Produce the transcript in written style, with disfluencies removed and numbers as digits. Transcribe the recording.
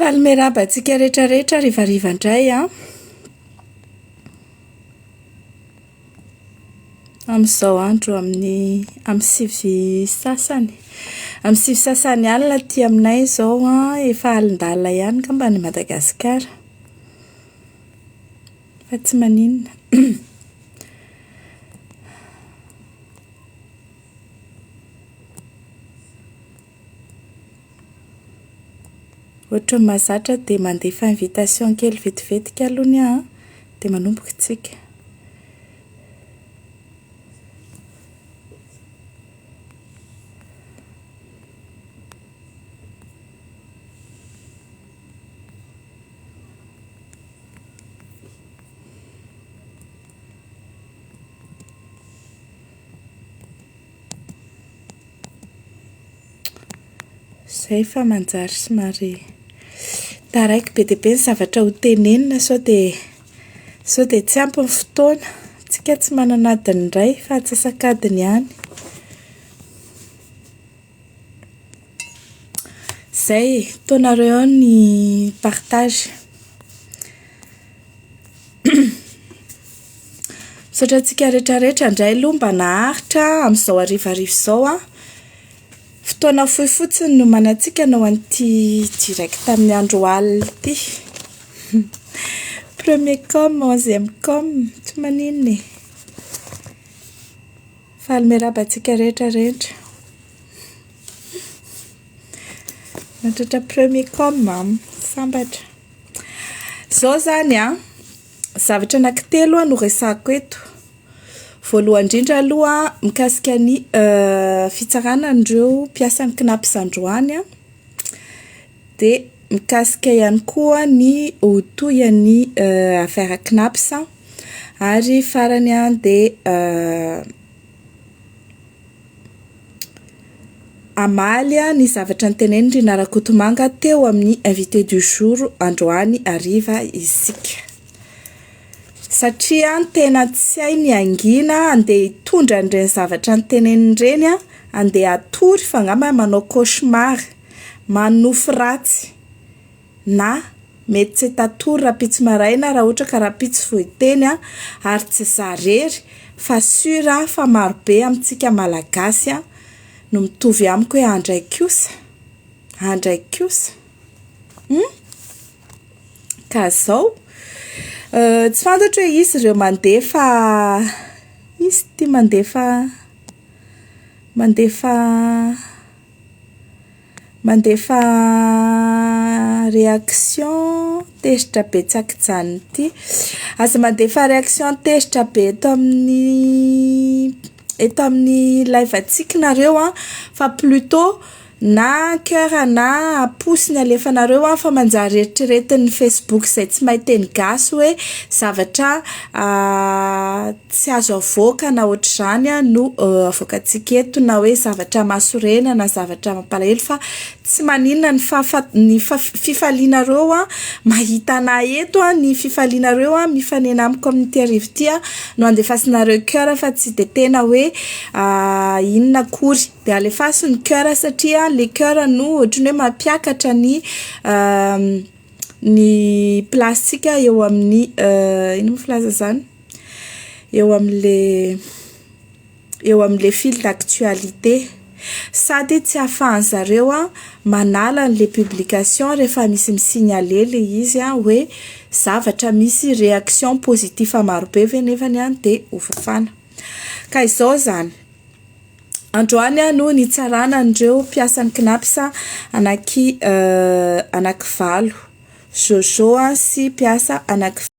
Falmerabantsika rehetrarehetra rivariva indray amin'izao andro amin'ny sivy sasany alina aty aminay izao efa alindalina ihany ngamba ny Madagasikara fa tsy maninona. Ohatra mahazatra dia mandefa invitation kely vetivetika aloha dia manomboka tsika. Zay fa manjary somary taraiky be dia be ny zavatra ho tenenina sao dia tsy ampy ny fotoana, tsika tsy manana adiny iray fa antsasakadiny ihany. Zay taonareo ny partage. Misaotra antsika rehetrarehetra indray aloha mba naharitra amin'izao harivariva izao fotoana fohy fotsiny no manantsika no an'ity direct amin'ny andro alina ity. Premier com, 11e com, tsy maninona e. Falmerabantsika rehetrarehetra. Natratra premier com sambatra. Zao zany zavatra anankitelo no resako eto. Voalohany indrindra aloha mikasika ny fitsarana andreo mpiasa ny CNAPS androany dia mikasika ihany koa ny hotohan'ny affaire CNAPS ary farany dia amaly ny zavatra niteneniny Rina Rakotomanga teo amin'ny invité du jour androany hariva isika. Satria tena tsy hay ny angina andeha hitondra an'ireny zavatra niteneniny ireny andeha atory fa angamba manao cauchemar, manofy ratsy na mety tsy tatory rapitsy maraina raha ohatra ka rapitsy voiteny ary tsy zarery fa sura fa marobe amintsika malagasy no mitovy amiko hoe handray kosa. Ka zao tsy fantatra hoe izy ireo mandefa réaction tezitra betsaka izany ity. Aza mandefa réaction tezitra be eto amin'ny live antsikanareo fa plutôt na cœur na pouce ny alefanareo fa manjary eritreretin'ny Facebook izay tsy mahay teny gasy hoe zavatra tsy azo avoaka na ohatr'izany no avoakantsika eto na hoe zavatra mahasorena na zavatra mampalahelo fa tsy maninona ny fifalianareo mahita anahy eto ny fifalianareo mifanena amiko amin'ity arivo ity no andefasinareo cœur fa tsy dia tena hoe inona akory dia alefasin'ny cœur satria les cœurs no ohatrany hoe mampiakatra ny plastika eo amin'ny ino filaza zany eo amin'le fil d'actualité sady tsy ahafahan zareo manala les publications rehefa misy misignaler le izy hoe zavatra misy réaction positif marobe venevany dia hofafana. Ka izao zany androany no nitsarana andreo mpiasan'ny CNAPS anaky valo Jojo sy mpiasa anaky